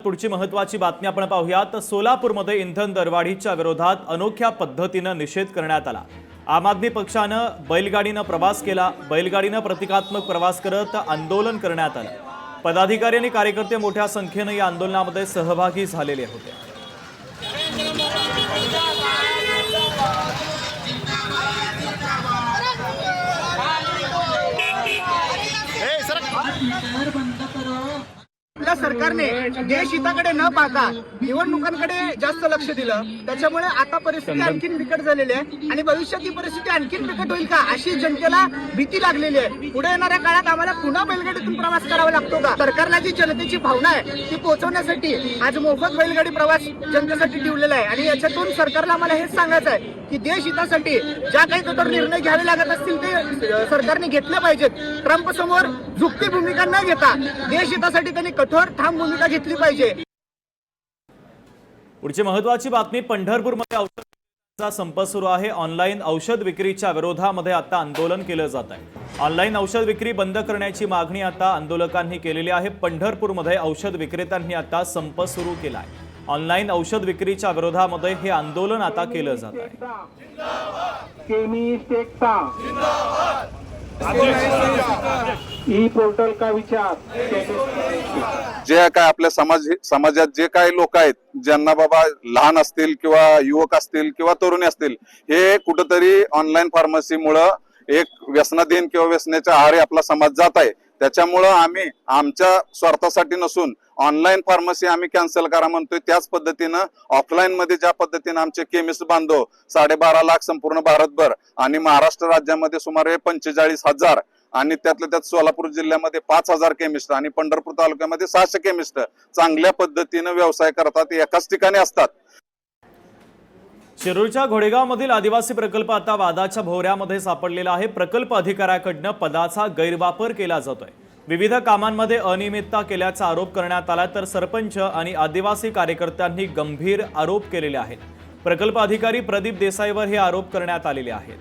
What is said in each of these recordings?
पुढची महत्त्वाची बातमी आपण पाहूयात। सोलापूरमध्ये इंधन दरवाढीच्या विरोधात अनोख्या पद्धतीने निषेध करण्यात आला। आम आदमी पक्षाने बैलगाडीने प्रवास केला। बैलगाडीने प्रतिकात्मक प्रवास करत आंदोलन करण्यात आले। पदाधिकारी आणि कार्यकर्ते मोठ्या संख्येने या आंदोलनामध्ये सहभागी झालेले होते। आपल्या सरकारने देश हिताकडे न पाहता निवडणुकांकडे जास्त लक्ष दिलं, त्याच्यामुळे आता परिस्थिती आणखीन बिकट झालेली आहे आणि भविष्यात ही परिस्थिती आणखीन बिकट होईल का अशी जनतेला भीती लागलेली आहे। पुढे येणाऱ्या काळात आम्हाला पुन्हा बैलगाडीतून प्रवास करावा लागतो का? सरकारला जी जनतेची भावना आहे ती पोहोचवण्यासाठी आज मोफत बैलगाडी प्रवास जनतेसाठी ठेवलेला आहे आणि याच्यातून सरकारला आम्हाला हेच सांगायचं आहे की देश हितासाठी ज्या काही कठोर निर्णय घ्यावे लागत असतील ते सरकारने घेतले पाहिजेत। ट्रम्प समोर झुकती भूमिका न घेता देश हितासाठी त्यांनी कठोर ठाम भूमिका घेतली पाहिजे। पुढची महत्त्वाची बातमी, पंढरपूरमध्ये औषधाचा संप सुरू आहे। ऑनलाईन औषध विक्रीच्या विरोधामध्ये आता आंदोलन केलं जात आहे। ऑनलाईन औषध विक्री बंद करण्याची मागणी आता आंदोलकांनी केलेली आहे। पंढरपूरमध्ये औषध विक्रेत्यांनी आता संप सुरू केला आहे। ऑनलाईन औषध विक्रीच्या विरोधामध्ये हे आंदोलन आता केलं जात आहे। ई पोर्टल का विचार जे काय आपल्या समाजात जे काही लोक आहेत ज्यांना बाबा लहान असतील किंवा युवक असतील किंवा तरुणी असतील, हे कुठेतरी ऑनलाईन फार्मसीमुळे एक व्यसनाधीन किंवा व्यसनाच्या आहारी आपला समाज जात आहे। त्याच्यामुळे आम्ही आमच्या स्वार्थासाठी नसून ऑनलाईन फार्मसी आम्ही कॅन्सल करा म्हणतोय। त्याच पद्धतीनं ऑफलाईन मध्ये ज्या पद्धतीने आमचे केमिस्ट बांधव 12.5 लाख संपूर्ण भारतभर आणि महाराष्ट्र राज्यामध्ये सुमारे 45,000 आणि त्यातल्या त्यात सोलापूर जिल्ह्यामध्ये 5,000 केमिस्ट आणि पंढरपूर तालुक्यामध्ये 600 केमिस्ट चांगल्या पद्धतीने व्यवसाय करतात, एकाच ठिकाणी असतात। शिरूरच्या घोडेगावमधील आदिवासी प्रकल्प आता वादाच्या भोवऱ्यामध्ये सापडलेला आहे। प्रकल्प अधिकाऱ्याकडून पदाचा गैरवापर केला जातोय। विविध कामांमध्ये अनियमितता केल्याचा आरोप करण्यात आला, तर सरपंच आणि आदिवासी कार्यकर्त्यांनी गंभीर आरोप केलेले आहेत। प्रकल्प अधिकारी प्रदीप देसाईवर हे आरोप करण्यात आलेले आहेत।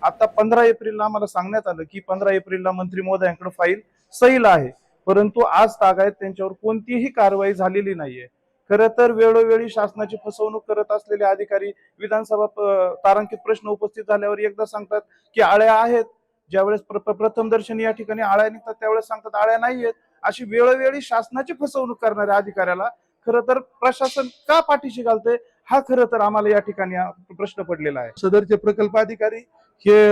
आता 15 एप्रिलला आम्हाला सांगण्यात आलं की 15 एप्रिलला मंत्री महोदयांकडे फाईल सहीला आहे, परंतु आज तागायत त्यांच्यावर कोणतीही कारवाई झालेली नाहीये। खरं तर वेळोवेळी शासनाची फसवणूक करत असलेले अधिकारी विधानसभा तारांकित प्रश्न उपस्थित झाल्यावर एकदा सांगतात की आळ्या आहेत, ज्यावेळेस प्रथम दर्शनी या ठिकाणी आळ्या निघतात त्यावेळेस सांगतात आळ्या नाहीयेत। अशी वेळोवेळी शासनाची फसवणूक करणाऱ्या अधिकाऱ्याला खरं तर प्रशासन का पाठीशी घालतंय हा खरं तर आम्हाला या ठिकाणी प्रश्न पडलेला आहे। सदरचे प्रकल्प अधिकारी हे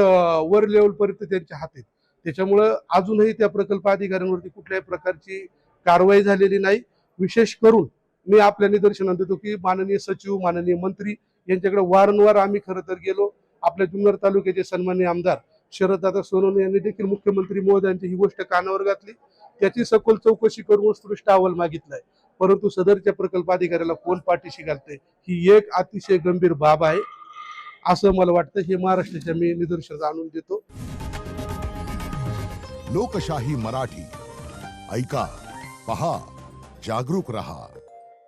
वर लेवल पर्यंत त्यांच्या हात आहेत, त्याच्यामुळे अजूनही त्या प्रकल्प अधिकाऱ्यांवरती कुठल्याही प्रकारची कारवाई झालेली नाही। विशेष करून मी आपल्या निदर्शनात देतो की माननीय सचिव, माननीय मंत्री यांच्याकडे वारंवार आम्ही खरं तर गेलो। आपल्या जुन्नर तालुक्याचे सन्माननीय आमदार शरददादा सोनवणे यांनी देखील मुख्यमंत्री महोदयांची ही गोष्ट कानावर घातली, त्याची सखोल चौकशी करून उत्कृष्ट अहवाल मागितलाय, परंतु सदरच्या प्रकल्प अधिकाऱ्याला कोण पाठीशी घालतंय ही एक अतिशय गंभीर बाब आहे असं मला वाटतं। हे महाराष्ट्राच्या मी निदर्शनास आणून देतो। लोकशाही मराठी ऐका, पहा, जागरूक रहा।